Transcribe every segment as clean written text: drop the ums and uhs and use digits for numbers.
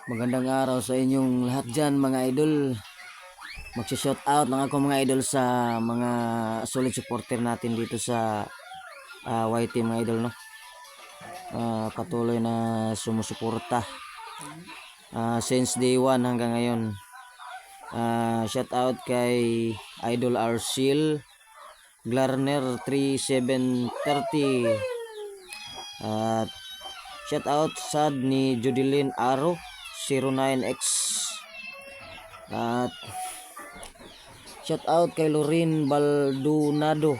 Magandang araw sa inyong lahat dyan mga idol. Magsha-shout out lang ako mga idol sa mga solid supporter natin dito sa YT mga idol, no. Patuloy na sumusuporta since day 1 hanggang ngayon. Shout out kay Idol Arcil Glarner 3730. Shout out sad ni Judeline Aro 09X. At shout out kay Lorin Baldonado,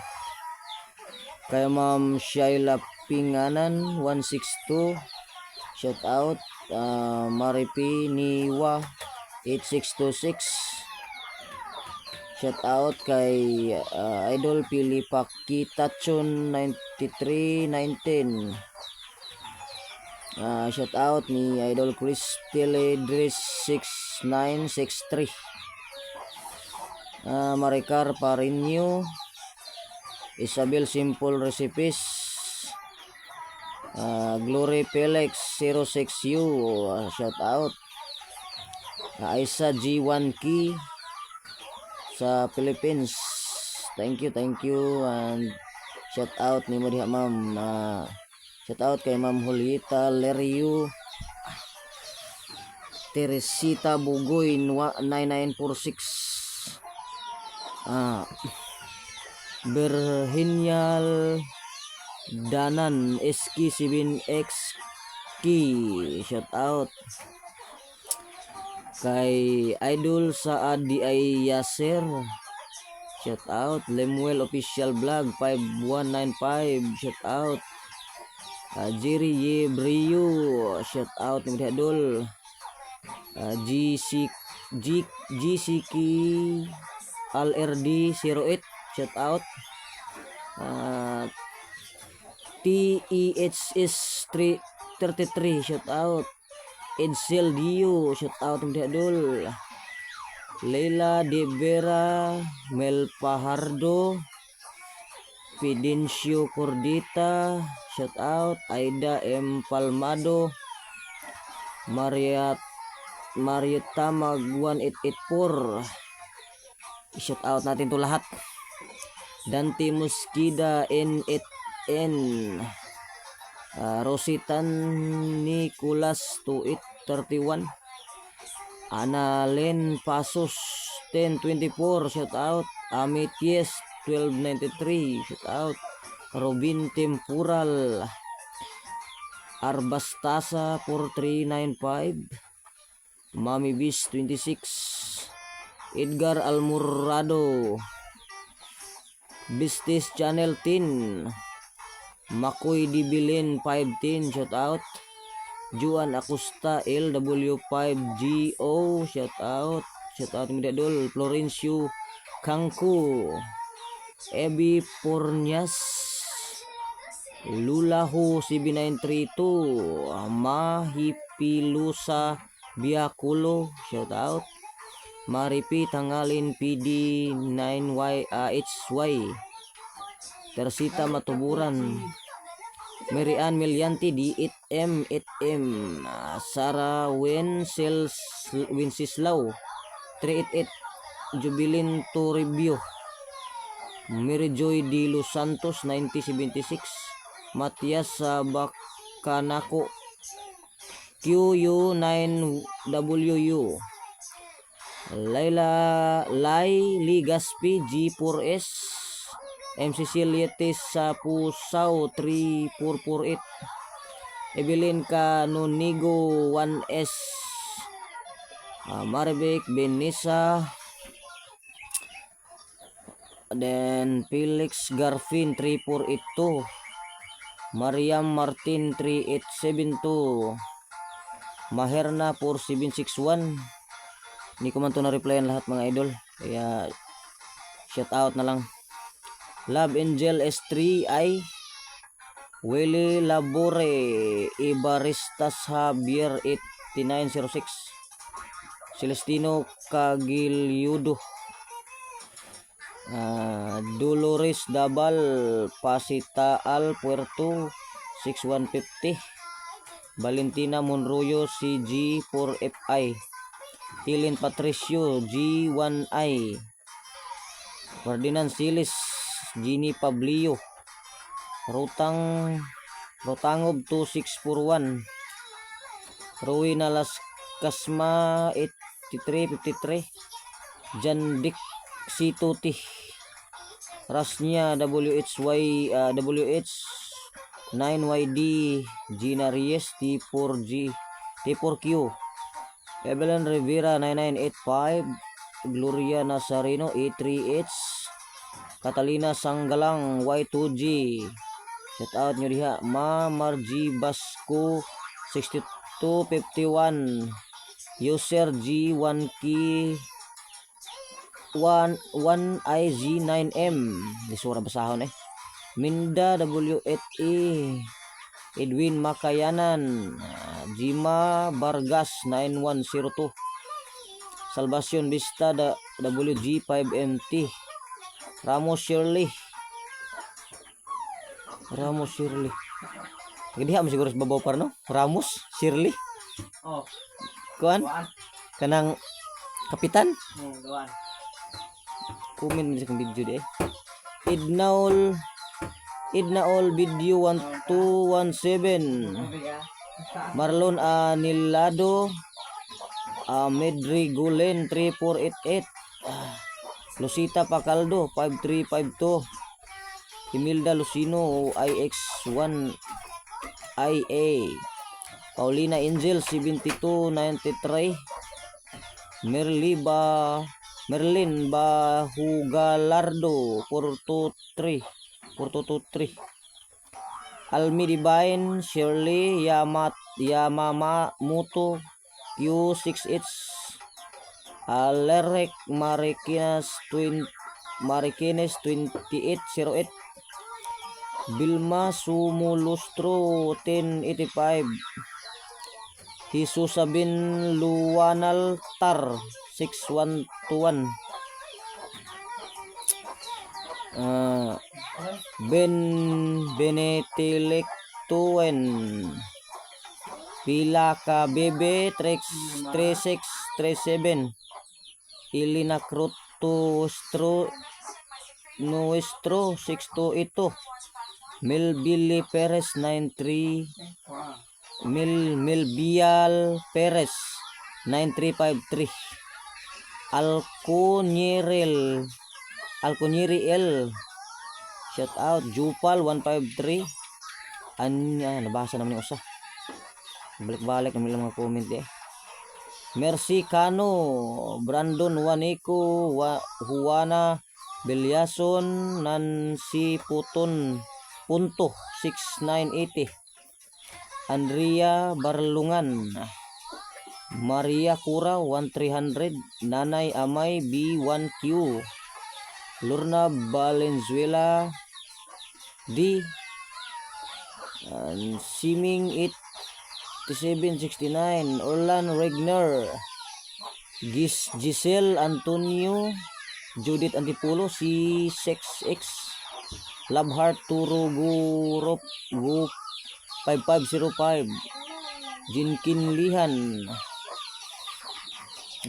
kay Ma'am Shaila Pinganan 162. Shout out Maripi Niwa 8626. Shout out kay Idol Pilipaki Tachon 9319. Shout out ni Idol Cristile Dres 6963. Maricar Parinyo, Isabel Simple Recipes, Glory Pelex 06U, shout out. Aisa G1 Key sa Philippines, thank you and shout out ni mo diha ma'am. Shout out kay Ma'am Julieta Lerio Teresita Bugoy 9946. Berhinial Danan SK 7X Key, shout out. Kay Idol sa Adi Yaser, shout out. Lemuel Official Vlog 5195, shout out. Jerry Yebrio, shout out ni Idol. GCK LRD 08, shout out. TEHS 333, shout out. Edsel Dio, shout out ni Idol. Leila De Vera, Mel Pahardo, Fidencio Cordita, shout out. Aida M Palmado, Marieta Mag 1884, shout out natin to lahat. Dante Muskida N8N, Rositan Nicolas 2831, Annalen Pasos 1024, shout out. Amethyst 1293, shout out. Robin Temporal, Arbastasa 4395, Mami Bis 26, Edgar Almurado, Bistis Channel 10, Makoy Dibilin 510, shout out. Juan Acosta LW5GO, shout out. Shout out mi Idol. Florencio Kangku, Ebi Pornyas, Lulaho 7932, Mahipilusa Biakulo, shout out. Maripi Tangalin PD 9YHY, Tersita Matuburan, Marian Melianti di 8M, Sarah Wenceslao 388, Jubilin Toribio, Mary Joy Di Los Santos 9076, Matias Bakanako QU9WU, Laili Gaspi G4S, MCC Lietes sa Pusaw 3448, Evelyn Canonigo 1S, Maribek Benisa, then Felix Garfin 3482, Mariam Martin 3872, Maherna 4761. Hindi ko man to na-replyan lahat mga idol, kaya shout out na lang. Love Angel S3I, Willie Labore, Ibaristas Javier 8906, Celestino Cagilyudo, Dolores Dabal Pasita Al Puerto 6150, Valentina Monroyo CG4FI, Helen Patricio G1I, Ferdinand Silis Gini Pablio, Rotangob 2641, Rowena Las Kasma 8353, Jan Dick Situti, Rasnya WH9YD, Gina Reyes T4Q, Evelyn Rivera 9985, Gloria Nazareno A3H, Catalina Sanggalang Y2G, shout out nyo diha. Margie Basco 6251, user G1K 1IZ9M, di sura basahon Minda WFE, Edwin Makayanan, Jima Vargas 9102, Salvacion Vista WG5MT, Ramos Shirley. Gede ha siguro sa babaw par no? Ramos Shirley. Oh. Kuan? Kanang kapitan? Gawan. Comment sa video di Idnaol video 1217, Marlon Anilado, Medri Gulen 3488, Lucita Pacaldo 5352, Imelda Lucino IX1 IA, Paulina Angel 7293, Merlin Bahugalardo 4223, Almi Divine Shirley Yamamamoto Q6H, Alerek Marikines 2808, Bilma Sumulustro 1085, Hisusabin Luwanal Tar 6121, Benetilectuen, Pilaka Bebe 3637, Ilina Cruto Nuestro 628, Milbili Perez 93, Milbial Perez 9353, Alconyeriel, shout out Jupal 153. Nabasa naman yung usa. Balik-balik naman mga comment Mercy Cano, Brandon Juanico, Juana Belyason, Nancy Puton Punto 6980, Andrea Barlungan, Maria Cura 1300, Nanay Amay B1Q, Lorna Valenzuela D, Siming 8769, Orlan Regner, Giselle Antonio, Judith Antipulo, si Sex X, Loveheart Turo Group 5505, Jinkin Lihan,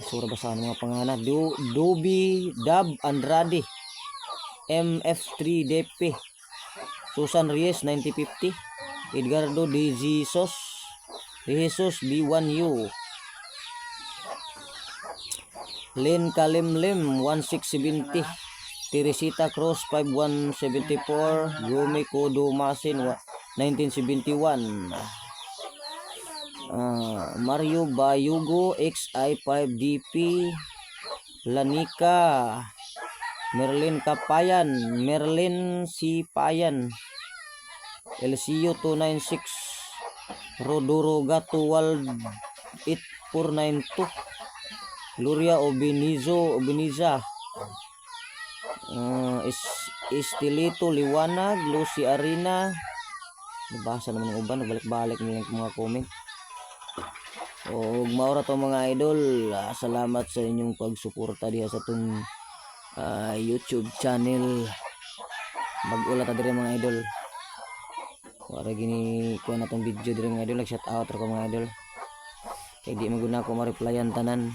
sura basahan mga pangalan, Dobi Dab Andrade, MF3DP, Susan Reyes 9050, Edgardo De Jesus B1U, Len Kalimlim 1670, Teresita Cross 5174, Gumi Kodo Masin 1971, Mario Bayugo XI5DP, Lanika, Merlin Kapayan, Merlin Sipayan, LCU 296, Rodoro Gatuwal 8492, Gloria Obeniza, Estilito Liwanag, Lucy Arena. Nabasa naman yung uban, balik-balik nilang mga comment. O maura to mga idol, salamat sa inyong pagsuporta diha sa tong YouTube channel. Mag-ula ta diri mga idol. Wala gini kuha na tong video diri mga idol, nag shout out ra ko mga idol. Kay di maguna ko ma-replyan tanan.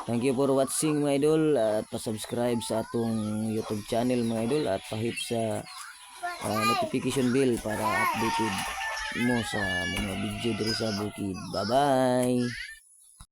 Thank you for watching mga idol at pa-subscribe sa atong YouTube channel mga idol at pa-hit sa notification bell para updated mo sa mga video diri sa bukid. Bye-bye.